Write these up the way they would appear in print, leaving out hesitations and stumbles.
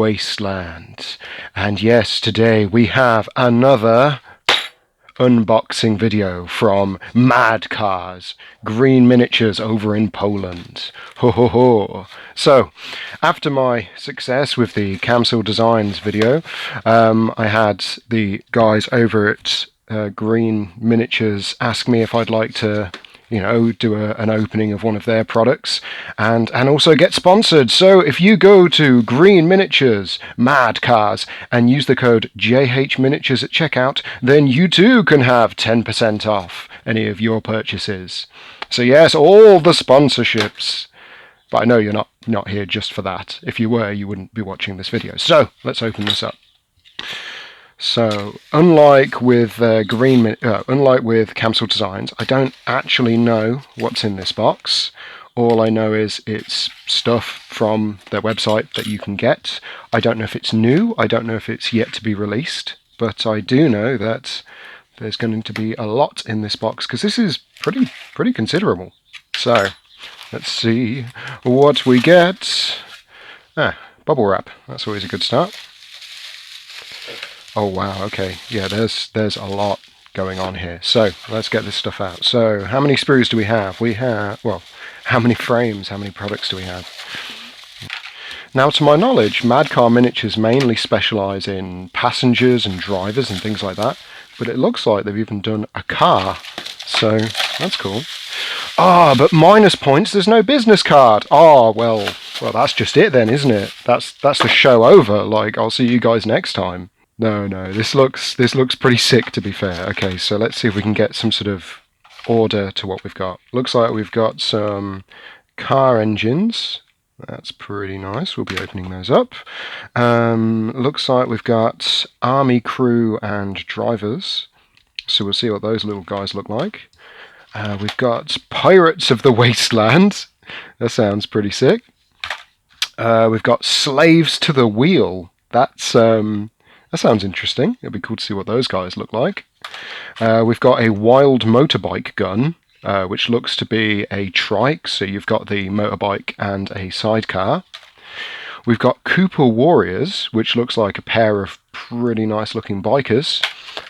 Wasteland. And yes, today we have another unboxing video from Mad Cars, Green Miniatures over in Poland. Ho ho ho. So, after my success with the Kyamsil Designs video, I had the guys over at Green Miniatures ask me if I'd like to do an opening of one of their products and also get sponsored. So if you go to Green Miniatures, Mad Cars, and use the code JHMiniatures at checkout, then you too can have 10% off any of your purchases. So yes, all the sponsorships. But I know you're not here just for that. If you were, you wouldn't be watching this video. So let's open this up. So, unlike with Kyamsil Designs, I don't actually know what's in this box. All I know is it's stuff from their website that you can get. I don't know if it's new. I don't know if it's yet to be released. But I do know that there's going to be a lot in this box because this is pretty considerable. So, let's see what we get. Bubble wrap. That's always a good start. Oh wow, okay, yeah, there's a lot going on here. So, let's get this stuff out. So, how many sprues do we have? How many frames, how many products do we have? Now, to my knowledge, Mad Car Miniatures mainly specialise in passengers and drivers and things like that, but it looks like they've even done a car, so that's cool. But minus points, there's no business card. Well, that's just it then, isn't it? That's the show over. Like, I'll see you guys next time. No, this looks pretty sick, to be fair. Okay, so let's see if we can get some sort of order to what we've got. Looks like we've got some car engines. That's pretty nice. We'll be opening those up. Looks like we've got army crew and drivers. So we'll see what those little guys look like. We've got Pirates of the Wasteland. That sounds pretty sick. We've got Slaves to the Wheel. That sounds interesting. It'll be cool to see what those guys look like. We've got a wild motorbike gun, which looks to be a trike, so you've got the motorbike and a sidecar. We've got Cooper Warriors, which looks like a pair of pretty nice looking bikers.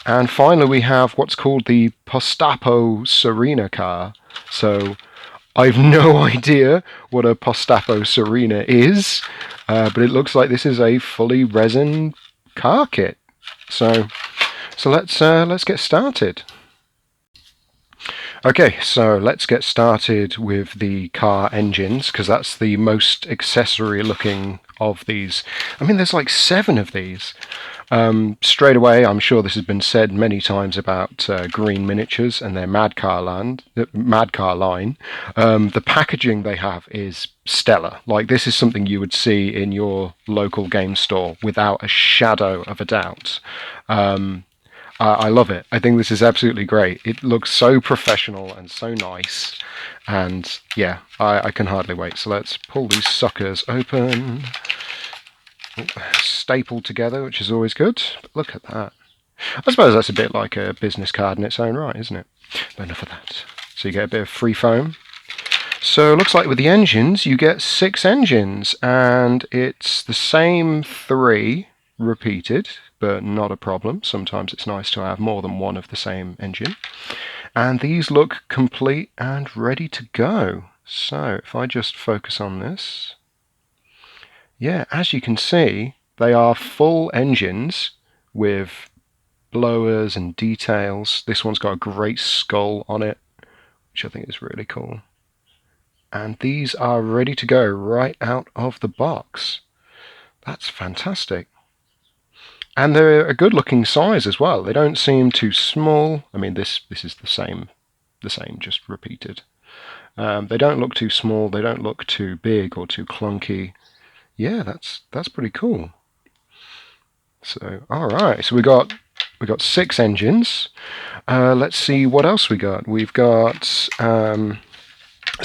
And finally we have what's called the Postapo Serena car. So I've no idea what a Postapo Serena is, but it looks like this is a fully resin car kit. So let's get started. Okay, so let's get started with the car engines, because that's the most accessory looking of these. I mean, there's like 7 of these. Straight away, I'm sure this has been said many times about Green Miniatures and their Mad Car line. The packaging they have is stellar. Like, this is something you would see in your local game store without a shadow of a doubt. I love it. I think this is absolutely great. It looks so professional and so nice. And yeah, I can hardly wait. So let's pull these suckers open. Stapled together, which is always good. But look at that. I suppose that's a bit like a business card in its own right, isn't it? But enough of that. So you get a bit of free foam. So it looks like with the engines, you get 6 engines. And it's the same 3 repeated, but not a problem. Sometimes it's nice to have more than one of the same engine. And these look complete and ready to go. So if I just focus on this. Yeah, as you can see, they are full engines with blowers and details. This one's got a great skull on it, which I think is really cool. And these are ready to go right out of the box. That's fantastic. And they're a good looking size as well. They don't seem too small. I mean, this is the same, just repeated. They don't look too small. They don't look too big or too clunky. Yeah, that's pretty cool. So, all right. So we got 6 engines. Let's see what else we got. We've got. So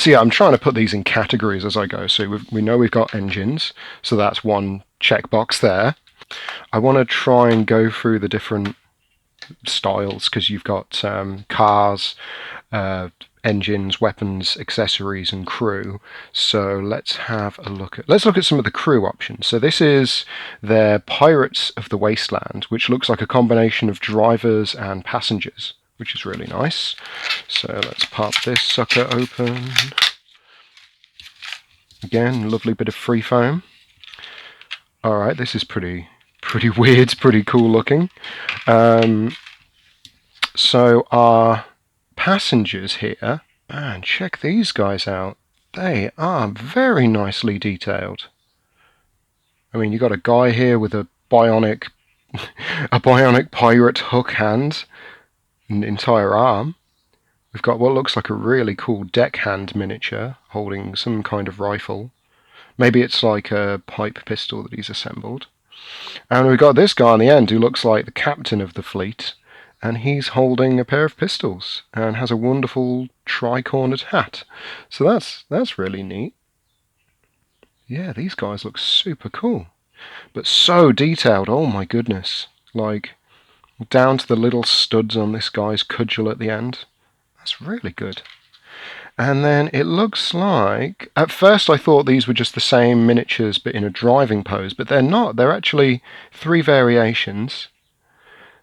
yeah, I'm trying to put these in categories as I go. So we know we've got engines. So that's one checkbox there. I want to try and go through the different styles because you've got cars, engines, weapons, accessories, and crew. So let's have a look at some of the crew options. So this is their Pirates of the Wasteland, which looks like a combination of drivers and passengers, which is really nice. So let's pop this sucker open. Again, lovely bit of free foam. Alright, this is pretty weird, pretty cool looking. So our passengers here, man, check these guys out. They are very nicely detailed. I mean, you got a guy here with a bionic pirate hook hand, an entire arm. We've got what looks like a really cool deckhand miniature holding some kind of rifle. Maybe it's like a pipe pistol that he's assembled. And we've got this guy on the end who looks like the captain of the fleet, and he's holding a pair of pistols and has a wonderful tri-cornered hat. So that's really neat. Yeah, these guys look super cool, but so detailed. Oh my goodness, like down to the little studs on this guy's cudgel at the end. That's really good. And then it looks like, at first I thought these were just the same miniatures but in a driving pose, but they're not. They're actually 3 variations.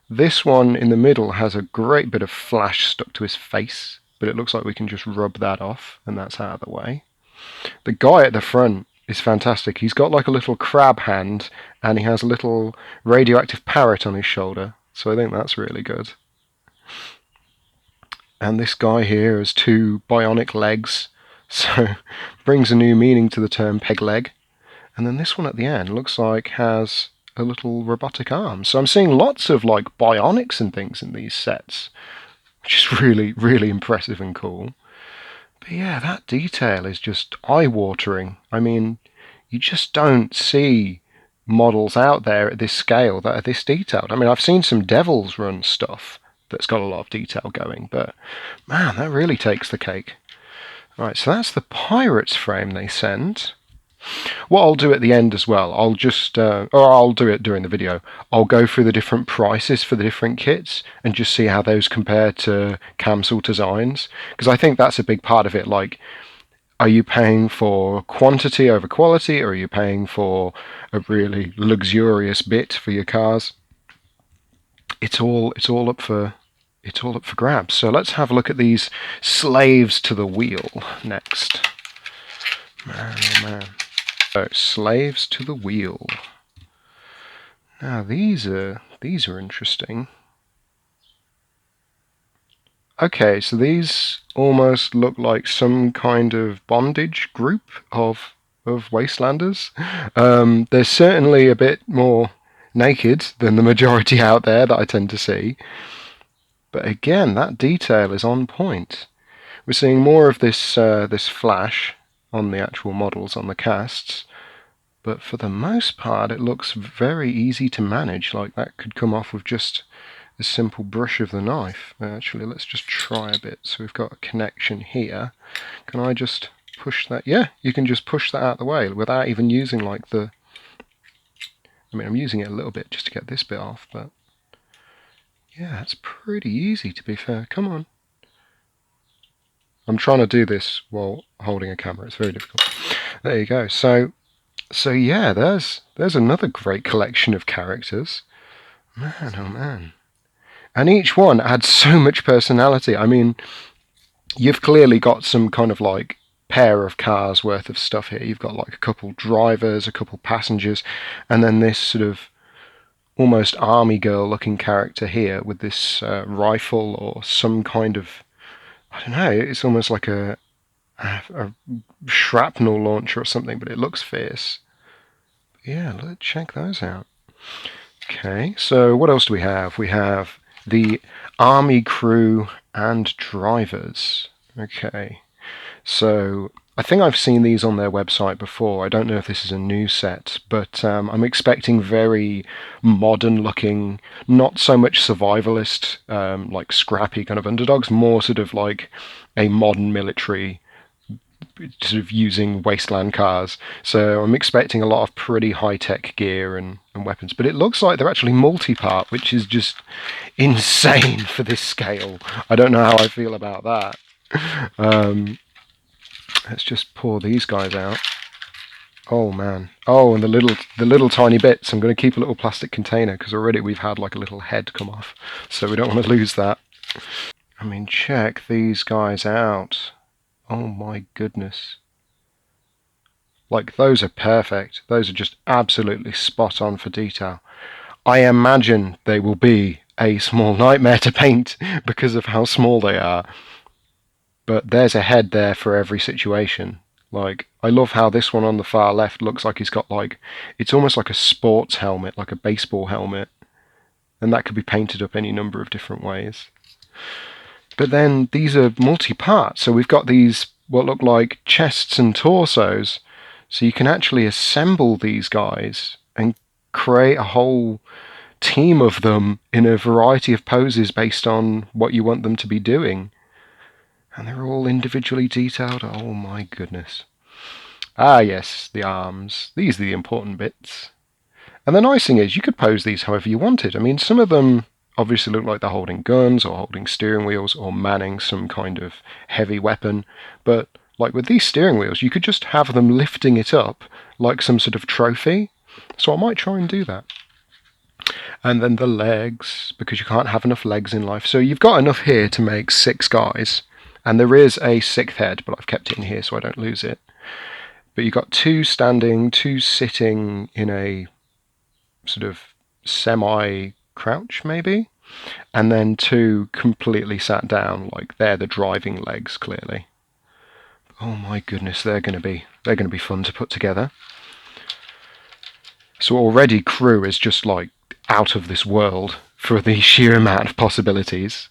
This one in the middle has a great bit of flash stuck to his face, but it looks like we can just rub that off and that's out of the way. The guy at the front is fantastic. He's got like a little crab hand and he has a little radioactive parrot on his shoulder, so I think that's really good. And this guy here has 2 bionic legs, so brings a new meaning to the term peg leg. And then this one at the end looks like has a little robotic arm. So I'm seeing lots of like bionics and things in these sets, which is really, really impressive and cool. But yeah, that detail is just eye-watering. I mean, you just don't see models out there at this scale that are this detailed. I mean, I've seen some Devils run stuff that's got a lot of detail going, but man, that really takes the cake. Right, so that's the Pirates frame they send. What I'll do at the end as well, I'll just, or I'll do it during the video, I'll go through the different prices for the different kits and just see how those compare to Kyamsil Designs, because I think that's a big part of it. Like, are you paying for quantity over quality, or are you paying for a really luxurious bit for your cars? It's all up for grabs. So let's have a look at these slaves to the wheel next. Man, oh man. So, slaves to the wheel. Now these are interesting. Okay, so these almost look like some kind of bondage group of Wastelanders. They're certainly a bit more naked than the majority out there that I tend to see. But again, that detail is on point. We're seeing more of this this flash on the actual models, on the casts, but for the most part it looks very easy to manage. Like, that could come off with just a simple brush of the knife. Actually, let's just try a bit. So we've got a connection here. Can I just push that? Yeah, you can just push that out of the way without even using like the... I mean, I'm using it a little bit just to get this bit off, but yeah, it's pretty easy, to be fair. Come on. I'm trying to do this while holding a camera. It's very difficult. There you go. So yeah, there's another great collection of characters. Man, oh man. And each one adds so much personality. I mean, you've clearly got some kind of like pair of cars worth of stuff here. You've got like a couple drivers, a couple passengers, and then this sort of almost army girl looking character here with this rifle or some kind of, I don't know, it's almost like a shrapnel launcher or something, but it looks fierce. But yeah, let's check those out. Okay, so what else do we have? We have the army crew and drivers. Okay, so I think I've seen these on their website before. I don't know if this is a new set, but I'm expecting very modern looking, not so much survivalist, like scrappy kind of underdogs, more sort of like a modern military, sort of using Wasteland cars. So I'm expecting a lot of pretty high-tech gear and weapons, but it looks like they're actually multi-part, which is just insane for this scale. I don't know how I feel about that. Let's just pour these guys out. Oh man. Oh, and the little tiny bits. I'm going to keep a little plastic container because already we've had like a little head come off, so we don't want to lose that. I mean, check these guys out. Oh my goodness. Like, those are perfect. Those are just absolutely spot on for detail. I imagine they will be a small nightmare to paint because of how small they are. But there's a head there for every situation. Like, I love how this one on the far left looks like he's got like, it's almost like a sports helmet, like a baseball helmet. And that could be painted up any number of different ways. But then these are multi-part, so we've got these what look like chests and torsos, so you can actually assemble these guys and create a whole team of them in a variety of poses based on what you want them to be doing. And they're all individually detailed. Oh my goodness. Ah yes, the arms. These are the important bits. And the nice thing is you could pose these however you wanted. I mean, some of them obviously look like they're holding guns or holding steering wheels or manning some kind of heavy weapon. But like with these steering wheels, you could just have them lifting it up like some sort of trophy. So I might try and do that. And then the legs, because you can't have enough legs in life. So you've got enough here to make 6 guys. And there is a 6th head, but I've kept it in here so I don't lose it. But you've got 2 standing, 2 sitting in a sort of semi-crouch, maybe? And then 2 completely sat down, like they're the driving legs, clearly. Oh my goodness, they're going to be fun to put together. So already crew is just like out of this world for the sheer amount of possibilities.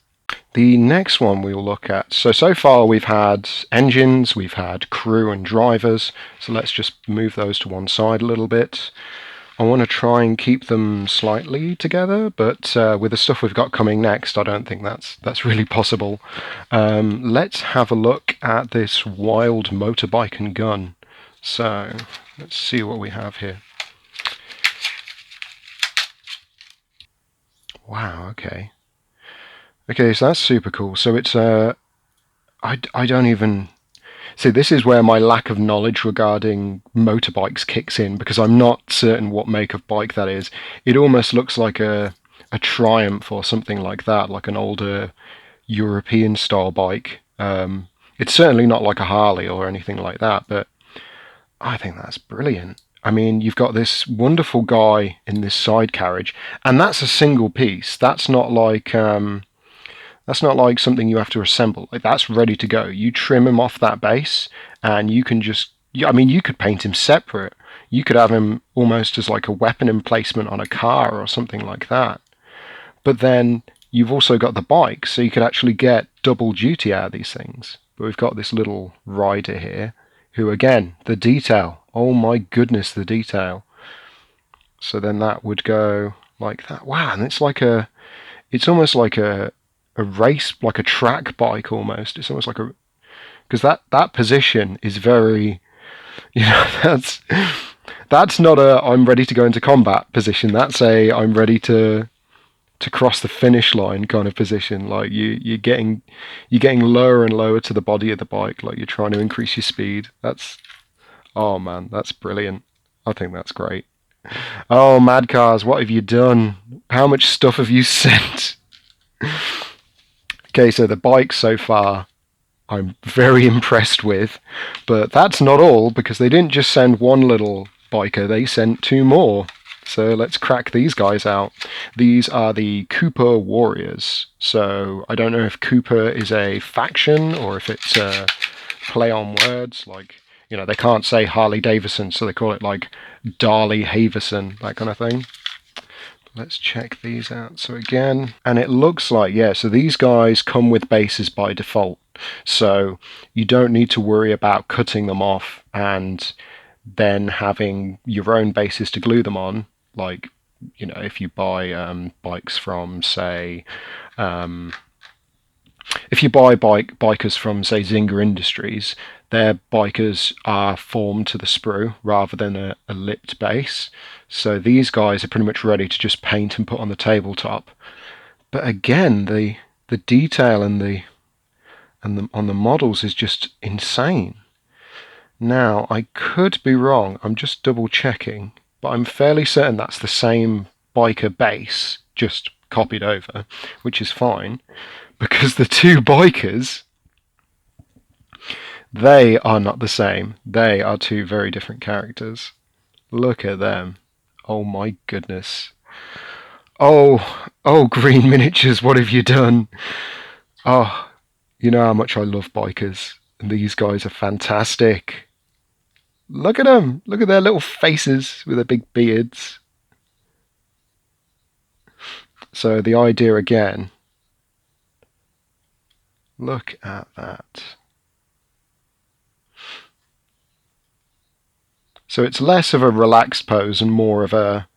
The next one we'll look at, so far we've had engines, we've had crew and drivers, so let's just move those to one side a little bit. I want to try and keep them slightly together, but with the stuff we've got coming next, I don't think that's really possible. Let's have a look at this wild motorbike and gun. So let's see what we have here. Wow, okay. Okay, so that's super cool. So it's I don't even see, this is where my lack of knowledge regarding motorbikes kicks in, because I'm not certain what make of bike that is. It almost looks like a Triumph or something like that, like an older European style bike. It's certainly not like a Harley or anything like that, but I think that's brilliant. I mean, you've got this wonderful guy in this side carriage, and that's a single piece. That's not like something you have to assemble. Like, that's ready to go. You trim him off that base, and you can just, I mean, you could paint him separate. You could have him almost as like a weapon emplacement on a car or something like that. But then you've also got the bike, so you could actually get double duty out of these things. But we've got this little rider here, who again, the detail. Oh my goodness, the detail. So then that would go like that. Wow, and it's almost like a race, like a track bike almost. It's almost like because that position is very, that's not a I'm ready to go into combat position. That's a I'm ready to cross the finish line kind of position. Like you're getting lower and lower to the body of the bike, like you're trying to increase your speed. Oh man, that's brilliant. I think that's great. Oh, Mad Cars, what have you done? How much stuff have you sent? Okay, so the bike so far I'm very impressed with, but that's not all, because they didn't just send one little biker, they sent 2 more. So let's crack these guys out. These are the Cooper Warriors. So I don't know if Cooper is a faction or if it's a play on words, like, they can't say Harley Davidson, so they call it like Darley Haverson, that kind of thing. Let's check these out. So again, and it looks like, yeah, so these guys come with bases by default. So you don't need to worry about cutting them off and then having your own bases to glue them on. Like, if you buy bikes from, say, if you buy bikers from, say, Zinger Industries, their bikers are formed to the sprue rather than a lipped base. So these guys are pretty much ready to just paint and put on the tabletop. But again, the detail and and on the models is just insane. Now, I could be wrong, I'm just double checking, but I'm fairly certain that's the same biker base, just copied over, which is fine, because the two bikers, they are not the same. They are two very different characters. Look at them. Oh my goodness. Oh, Green Miniatures, what have you done? Oh, you know how much I love bikers, and these guys are fantastic. Look at them. Look at their little faces with their big beards. So the idea again, look at that. So it's less of a relaxed pose and more of a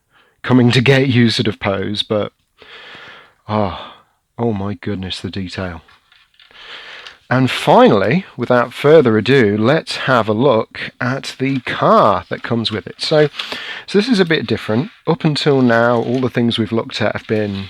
coming to get you sort of pose, but oh my goodness, the detail. And finally, without further ado, let's have a look at the car that comes with it. So this is a bit different. Up until now, all the things we've looked at have been,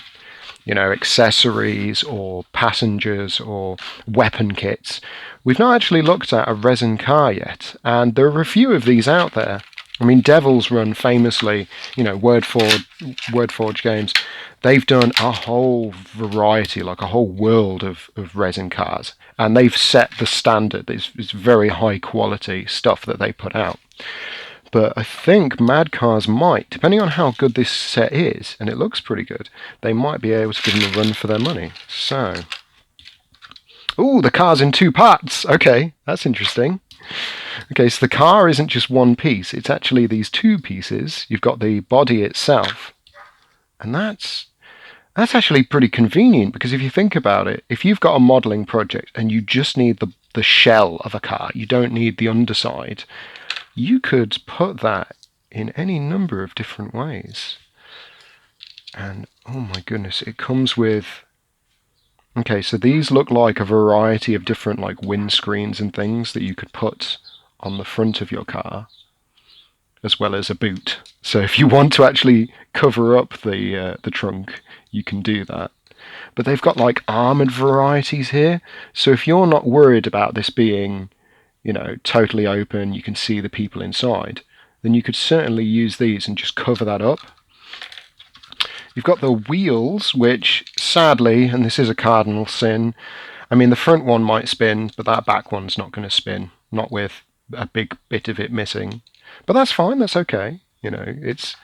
you know, accessories or passengers or weapon kits. We've not actually looked at a resin car yet, and there are a few of these out there. I mean, Devil's Run famously, you know, Wordforge games, they've done a whole variety, like a whole world of resin cars, and they've set the standard. It's very high quality stuff that they put out. But I think Mad Cars might, depending on how good this set is, and it looks pretty good, they might be able to give them a run for their money. So, ooh, the car's in two parts. Okay, that's interesting. Okay, so the car isn't just one piece, it's actually these two pieces. You've got the body itself, and that's actually pretty convenient, because if you think about it, if you've got a modelling project and you just need the shell of a car, you don't need the underside, you could put that in any number of different ways. And oh my goodness, it comes with... Okay, so these look like a variety of different like windscreens and things that you could put on the front of your car, as well as a boot. So if you want to actually cover up the trunk, you can do that. But they've got like armoured varieties here, so if you're not worried about this being, you know, totally open, you can see the people inside, then you could certainly use these and just cover that up. You've got the wheels, which sadly, and this is a cardinal sin, I mean the front one might spin, but that back one's not going to spin, not with a big bit of it missing. But that's fine, that's okay. You know, it's,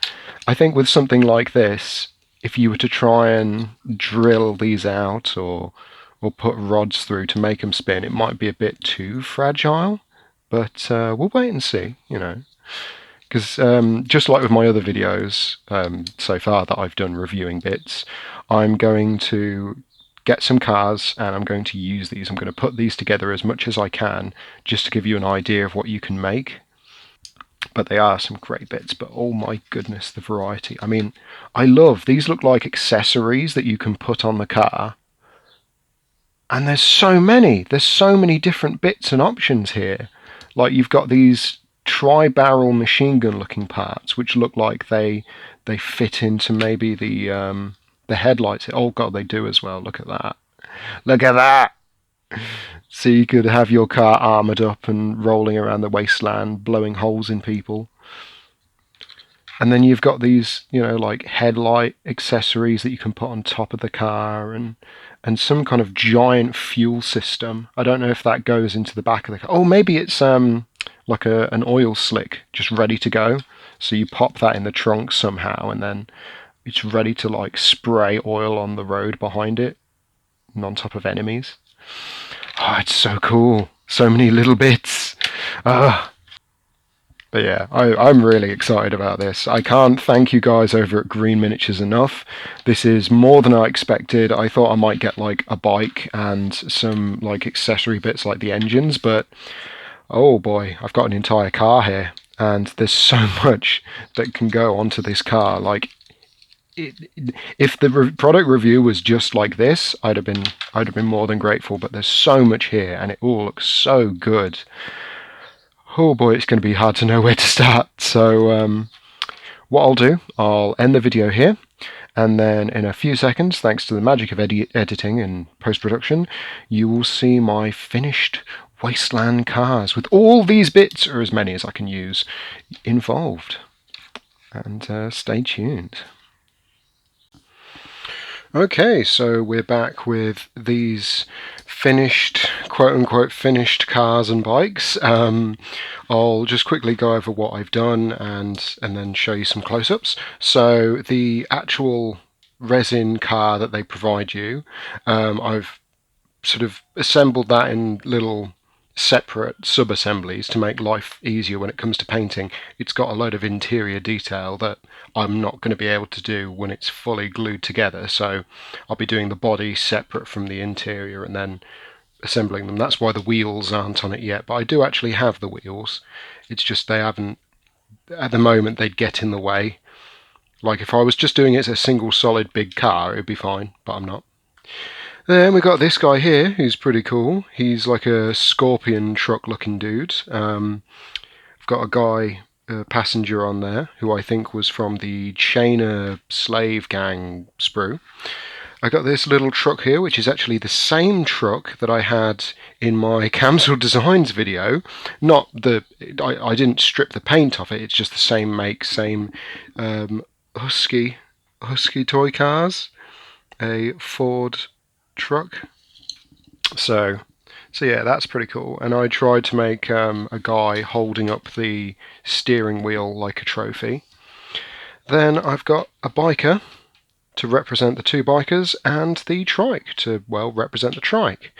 I think with something like this, if you were to try and drill these out or put rods through to make them spin, it might be a bit too fragile. But we'll wait and see, you know. Because just like with my other videos so far that I've done reviewing bits, I'm going to get some cars and I'm going to use these. I'm going to put these together as much as I can just to give you an idea of what you can make. But they are some great bits, but oh my goodness, the variety. I mean, I love, these look like accessories that you can put on the car. And there's so many different bits and options here. Like you've got these tri-barrel machine gun looking parts which look like they fit into maybe the headlights. Oh god, they do as well. Look at that, look at that. So you could have your car armoured up and rolling around the wasteland blowing holes in people. And then you've got these, you know, like headlight accessories that you can put on top of the car, and some kind of giant fuel system. I don't know if that goes into the back of the car. Oh, maybe it's like an oil slick just ready to go. So you pop that in the trunk somehow, and then it's ready to like spray oil on the road behind it and on top of enemies. Oh, it's so cool. So many little bits. But yeah, I'm really excited about this. I can't thank you guys over at Green Miniatures enough. This is more than I expected. I thought I might get like a bike and some like accessory bits like the engines, but oh boy, I've got an entire car here, and there's so much that can go onto this car. Like, if the product review was just like this, I'd have been more than grateful. But there's so much here, and it all looks so good. Oh boy, it's going to be hard to know where to start. So what I'll do, I'll end the video here. And then in a few seconds, thanks to the magic of editing and post-production, you will see my finished Wasteland cars with all these bits, or as many as I can use, involved. And stay tuned. Okay, so we're back with these finished, quote-unquote finished cars and bikes. I'll just quickly go over what I've done and then show you some close-ups. So the actual resin car that they provide you, I've sort of assembled that in little separate sub-assemblies to make life easier when it comes to painting. It's got a load of interior detail that I'm not going to be able to do when it's fully glued together, so I'll be doing the body separate from the interior and then assembling them. That's why the wheels aren't on it yet, but I do actually have the wheels. It's just they haven't, at the moment they'd get in the way. Like if I was just doing it as a single solid big car, it'd be fine, but I'm not. Then we've got this guy here, who's pretty cool. He's like a scorpion truck looking dude. I've got a guy, a passenger on there, who I think was from the Chainer slave gang sprue. I got this little truck here, which is actually the same truck that I had in my Kyamsil Designs video. Not the, I didn't strip the paint off it, it's just the same make, same Husky toy cars. A Ford truck. So yeah, that's pretty cool. And I tried to make a guy holding up the steering wheel like a trophy. Then I've got a biker to represent the two bikers and the trike to, well, represent the trike.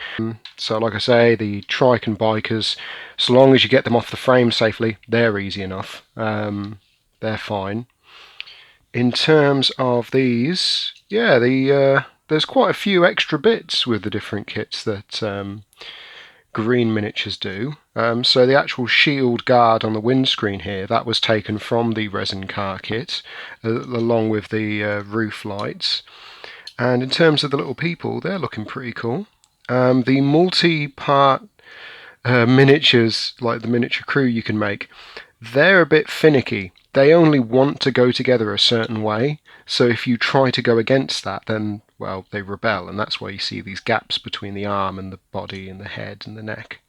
So like I say, the trike and bikers, so long as you get them off the frame safely, they're easy enough. They're fine. In terms of these, yeah, there's quite a few extra bits with the different kits that Green Miniatures do. So the actual shield guard on the windscreen here, that was taken from the resin car kit, along with the roof lights. And in terms of the little people, they're looking pretty cool. The multi-part miniatures, like the miniature crew you can make, they're a bit finicky. They only want to go together a certain way, so if you try to go against that, then, well, they rebel, and that's why you see these gaps between the arm and the body and the head and the neck.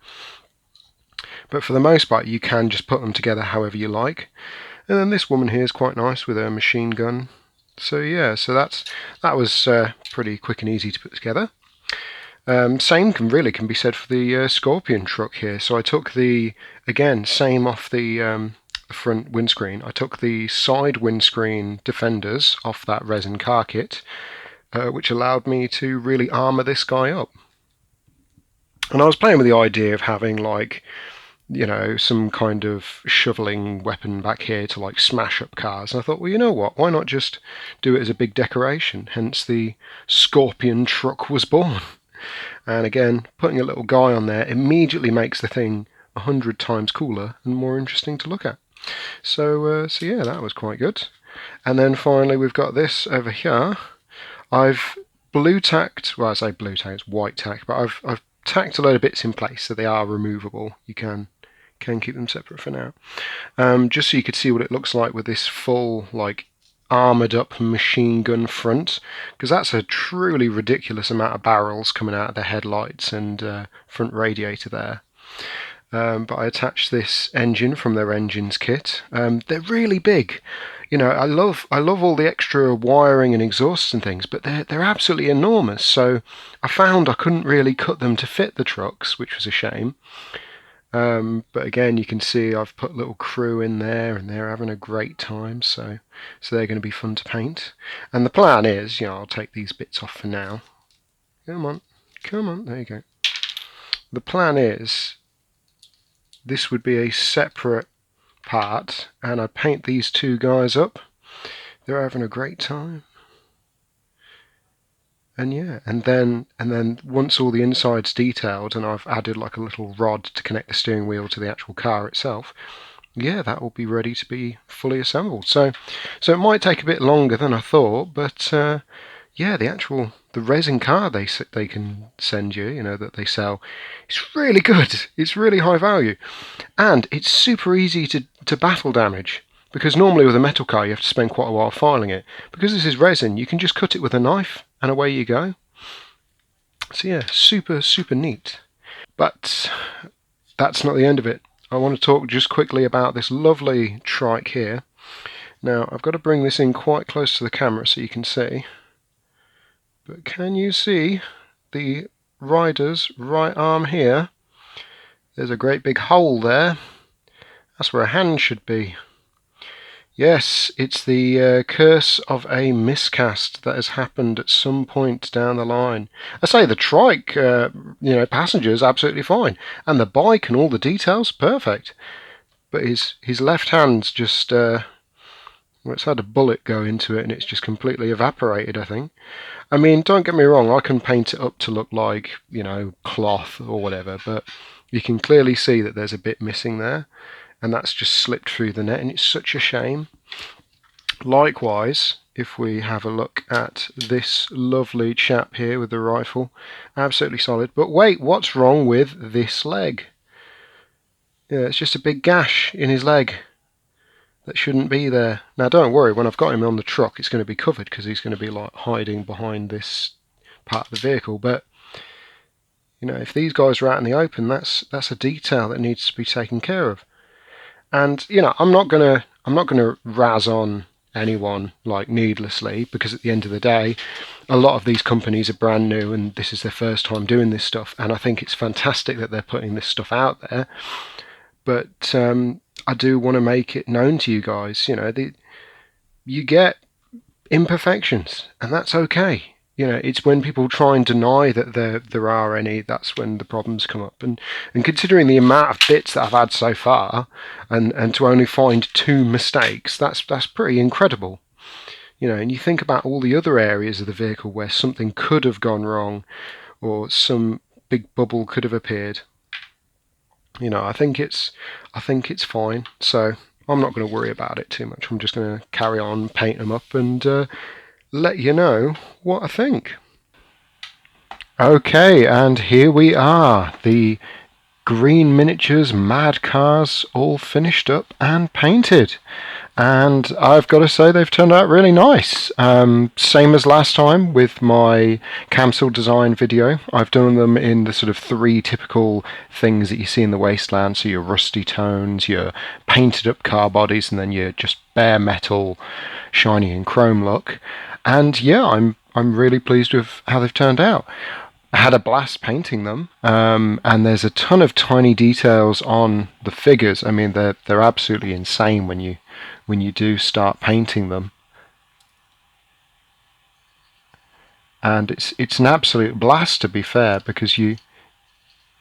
But for the most part, you can just put them together however you like. And then this woman here is quite nice with her machine gun. So yeah, so that was pretty quick and easy to put together. Same can be said for the Scorpion truck here. So I took again, same off the front windscreen. I took the side windscreen defenders off that resin car kit, which allowed me to really armour this guy up. And I was playing with the idea of having, like, you know, some kind of shoveling weapon back here to, like, smash up cars. And I thought, well, you know what, why not just do it as a big decoration? Hence the Scorpion truck was born. And again, putting a little guy on there immediately makes the thing 100 times cooler and more interesting to look at. So yeah, that was quite good. And then finally we've got this over here. I've blue tacked, well, I say blue tacked, it's white tack, but I've tacked a load of bits in place so they are removable. You can keep them separate for now. Just so you could see what it looks like with this full, like, armoured up machine gun front, because that's a truly ridiculous amount of barrels coming out of the headlights and front radiator there. But I attached this engine from their engines kit. They're really big. You know, I love all the extra wiring and exhausts and things, but they're absolutely enormous. So I found I couldn't really cut them to fit the trucks, which was a shame. But again, you can see I've put little crew in there, and they're having a great time. So they're going to be fun to paint. And the plan is, you know, I'll take these bits off for now. Come on, there you go. The plan is, this would be a separate part, and I'd paint these two guys up. They're having a great time. And yeah, and then once all the inside's detailed and I've added like a little rod to connect the steering wheel to the actual car itself, yeah, that will be ready to be fully assembled. So it might take a bit longer than I thought, but yeah, the resin car they can send you, you know, that they sell, it's really good. It's really high value, and it's super easy to battle damage. because normally with a metal car you have to spend quite a while filing it. Because this is resin, you can just cut it with a knife and away you go. So yeah, super neat. But that's not the end of it. I want to talk just quickly about this lovely trike here. Now I've got to bring this in quite close to the camera so you can see. But can you see the rider's right arm here? There's a great big hole there. That's where a hand should be. Yes, it's the curse of a miscast that has happened at some point down the line. I say the trike, passenger is absolutely fine, and the bike and all the details, perfect. But his left hand's just, it's had a bullet go into it, and it's just completely evaporated, I think. I mean, don't get me wrong, I can paint it up to look like, cloth or whatever, but you can clearly see that there's a bit missing there. And that's just slipped through the net, and it's such a shame. Likewise, if we have a look at this lovely chap here with the rifle, absolutely solid. But wait, what's wrong with this leg? Yeah, it's just a big gash in his leg that shouldn't be there. Now don't worry, when I've got him on the truck it's going to be covered because he's going to be like hiding behind this part of the vehicle. But if these guys are out in the open, that's a detail that needs to be taken care of. And I'm not gonna razz on anyone like needlessly, because at the end of the day, a lot of these companies are brand new and this is their first time doing this stuff. And I think it's fantastic that they're putting this stuff out there. But I do want to make it known to you guys. You get imperfections, and that's okay. It's when people try and deny that there are any, that's when the problems come up. And considering the amount of bits that I've had so far, and to only find 2 mistakes, that's pretty incredible. And you think about all the other areas of the vehicle where something could have gone wrong, or some big bubble could have appeared. I think it's fine. So I'm not going to worry about it too much. I'm just going to carry on, paint them up, and let you know what I think. Okay, and here we are, the Green Miniatures Mad Cars all finished up and painted. And I've got to say they've turned out really nice. Same as last time with my Kyamsil Design video. I've done them in the sort of 3 typical things that you see in the Wasteland. So your rusty tones, your painted up car bodies, and then your just bare metal shiny and chrome look. And yeah, I'm really pleased with how they've turned out. I had a blast painting them, and there's a ton of tiny details on the figures. I mean, they're absolutely insane when you do start painting them. And it's an absolute blast, to be fair, because you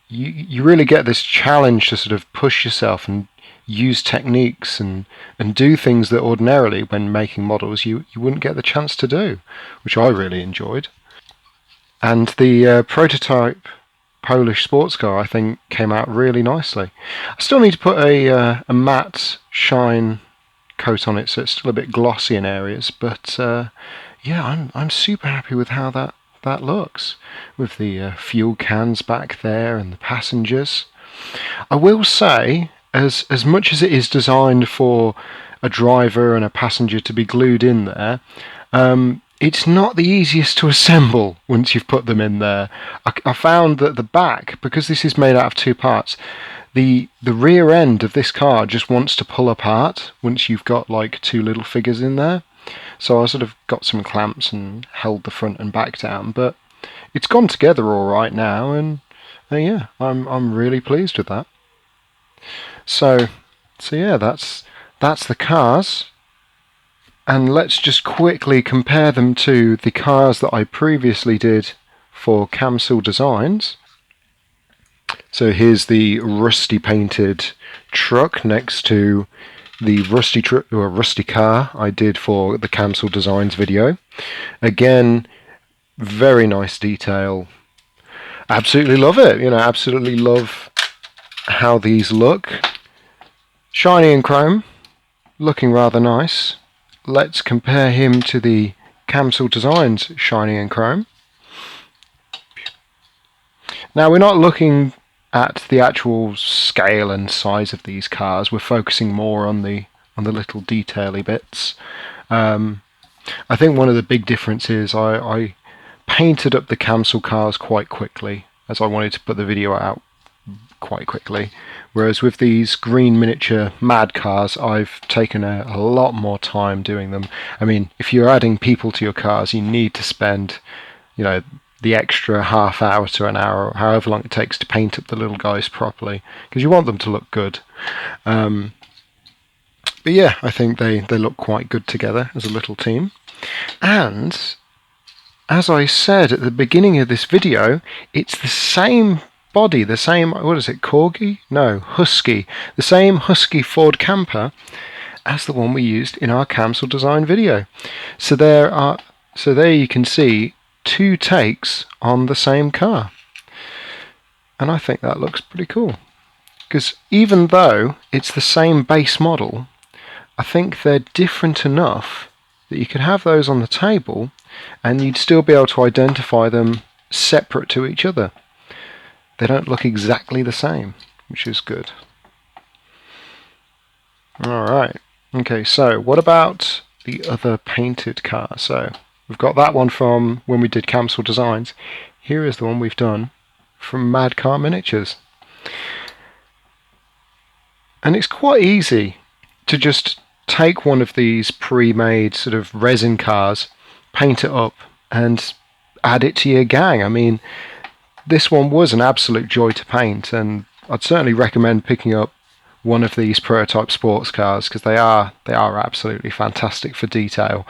really get this challenge to sort of push yourself and use techniques and do things that ordinarily when making models you wouldn't get the chance to do, which I really enjoyed. And the prototype Polish sports car, I think, came out really nicely. I still need to put a matte shine coat on it, so it's still a bit glossy in areas, but yeah, I'm super happy with how that looks, with the fuel cans back there and the passengers. I will say, as much as it is designed for a driver and a passenger to be glued in there, it's not the easiest to assemble once you've put them in there. I found that the back, because this is made out of 2 parts, the rear end of this car just wants to pull apart once you've got like 2 little figures in there. So I sort of got some clamps and held the front and back down, but it's gone together all right now, and yeah, I'm really pleased with that. So yeah, that's the cars. And let's just quickly compare them to the cars that I previously did for Kyamsil Designs. So here's the rusty painted truck next to the rusty car I did for the Kyamsil Designs video. Again, very nice detail. Absolutely love it. Absolutely love how these look. Shiny and chrome, looking rather nice. Let's compare him to the Kyamsil Designs shiny and chrome. Now, we're not looking at the actual scale and size of these cars. We're focusing more on the on the little detaily bits. I think one of the big differences, I painted up the Kyamsil cars quite quickly, as I wanted to put the video out quite quickly, whereas with these green miniature mad cars I've taken a lot more time doing them. I mean, if you're adding people to your cars, you need to spend, you know, the extra half hour to an hour, or however long it takes to paint up the little guys properly, because you want them to look good. But yeah, I think they look quite good together as a little team. And as I said at the beginning of this video, it's the same body, the same, what is it, Corgi? No, Husky. The same Husky Ford camper as the one we used in our Kyamsil Design video. So there you can see 2 takes on the same car. And I think that looks pretty cool. Because even though it's the same base model, I think they're different enough that you could have those on the table and you'd still be able to identify them separate to each other. They don't look exactly the same, which is good. Alright, okay, so what about the other painted car? So we've got that one from when we did Kyamsil Designs. Here is the one we've done from Mad Car Miniatures. And it's quite easy to just take one of these pre-made sort of resin cars, paint it up and add it to your gang. I mean, this one was an absolute joy to paint, and I'd certainly recommend picking up one of these prototype sports cars, because they are absolutely fantastic for detail.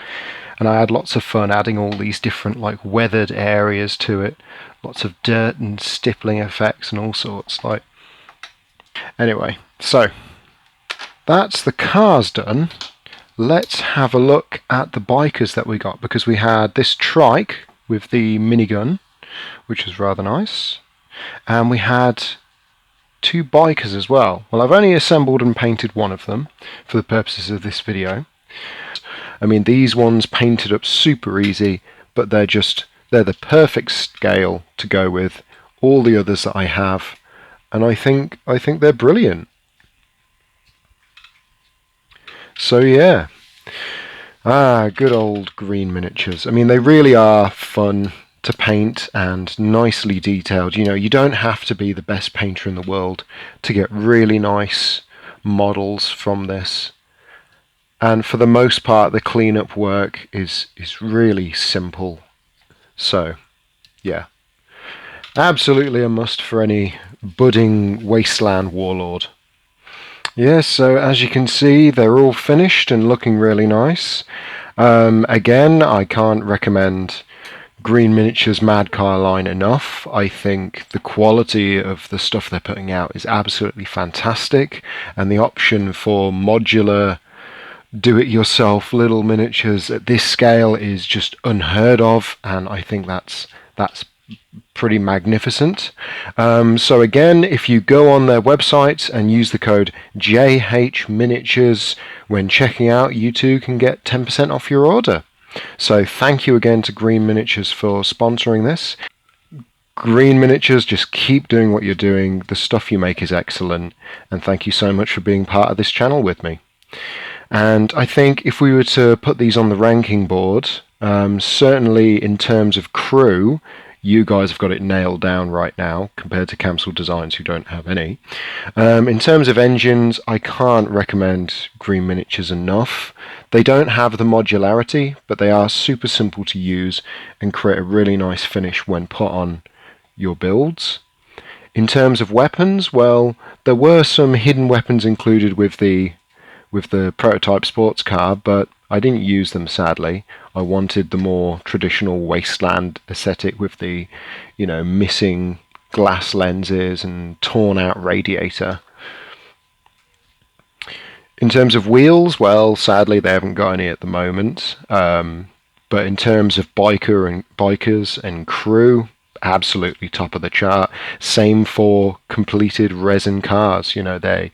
And I had lots of fun adding all these different like weathered areas to it, lots of dirt and stippling effects and all sorts. Anyway, so that's the cars done. Let's have a look at the bikers that we got, because we had this trike with the minigun, which was rather nice, and we had 2 bikers as well. Well, I've only assembled and painted one of them for the purposes of this video. I mean, these ones painted up super easy, but they're the perfect scale to go with all the others that I have, and I think they're brilliant. So yeah, good old green miniatures. I mean, they really are fun to paint and nicely detailed. You know, you don't have to be the best painter in the world to get really nice models from this. And for the most part, the cleanup work is really simple. So yeah, absolutely a must for any budding Wasteland warlord. Yes, so as you can see, they're all finished and looking really nice. Again, I can't recommend Green Miniatures Mad Car line enough. I think the quality of the stuff they're putting out is absolutely fantastic, and the option for modular, do-it-yourself little miniatures at this scale is just unheard of, and I think that's pretty magnificent. So again, if you go on their website and use the code JHMiniatures when checking out, you too can get 10% off your order. So thank you again to Green Miniatures for sponsoring this. Green Miniatures, just keep doing what you're doing. The stuff you make is excellent, and thank you so much for being part of this channel with me. And I think if we were to put these on the ranking board, certainly in terms of crew, you guys have got it nailed down right now compared to Kyamsil Designs, who don't have any. In terms of engines, I can't recommend Green Miniatures enough. They don't have the modularity, but they are super simple to use and create a really nice finish when put on your builds. In terms of weapons, well, there were some hidden weapons included with the prototype sports car, but I didn't use them, sadly. I wanted the more traditional Wasteland aesthetic with the, you know, missing glass lenses and torn out radiator. In terms of wheels, well, sadly they haven't got any at the moment. But in terms of bikers and crew, absolutely top of the chart. Same for completed resin cars. You know, they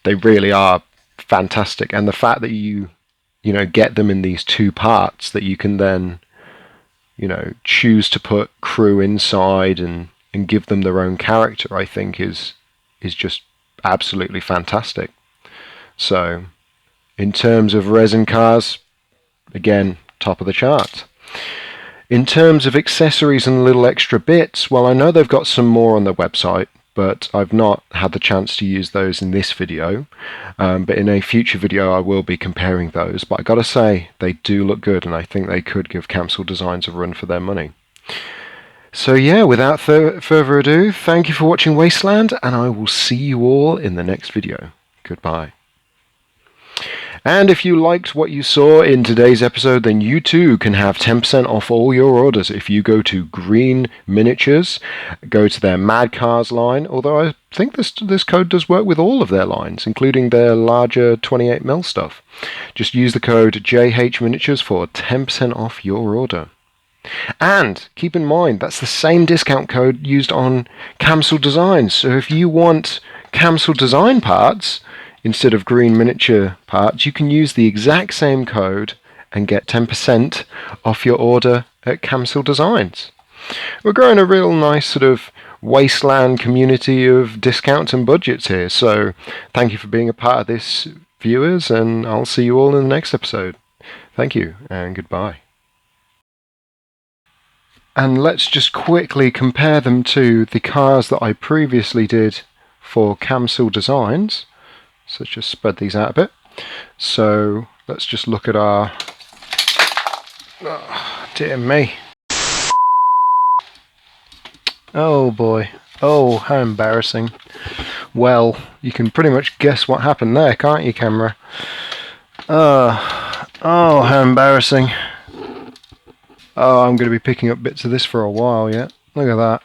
really are fantastic, and the fact that you get them in these 2 parts that you can then, you know, choose to put crew inside and give them their own character, I think is just absolutely fantastic. So In terms of resin cars, again, top of the chart. In terms of accessories and little extra bits, well, I know they've got some more on their website, but I've not had the chance to use those in this video. But in a future video, I will be comparing those. But I gotta say, they do look good, and I think they could give Kyamsil Designs a run for their money. So yeah, without further ado, thank you for watching Wasteland, and I will see you all in the next video. Goodbye. And if you liked what you saw in today's episode, then you too can have 10% off all your orders if you go to Green Miniatures, go to their Mad Cars line, although I think this code does work with all of their lines, including their larger 28mm stuff. Just use the code JH Miniatures for 10% off your order. And keep in mind, that's the same discount code used on Kyamsil Designs. So if you want Kyamsil Design parts instead of Green Miniature parts, you can use the exact same code and get 10% off your order at Kyamsil Designs. We're growing a real nice sort of Wasteland community of discounts and budgets here. So thank you for being a part of this, viewers, and I'll see you all in the next episode. Thank you, and goodbye. And let's just quickly compare them to the cars that I previously did for Kyamsil Designs. So let's just spread these out a bit. So let's just look at our... Oh, dear me. Oh boy. Oh, how embarrassing. Well, you can pretty much guess what happened there, can't you, camera? Oh, how embarrassing. Oh, I'm going to be picking up bits of this for a while yet. Look at that.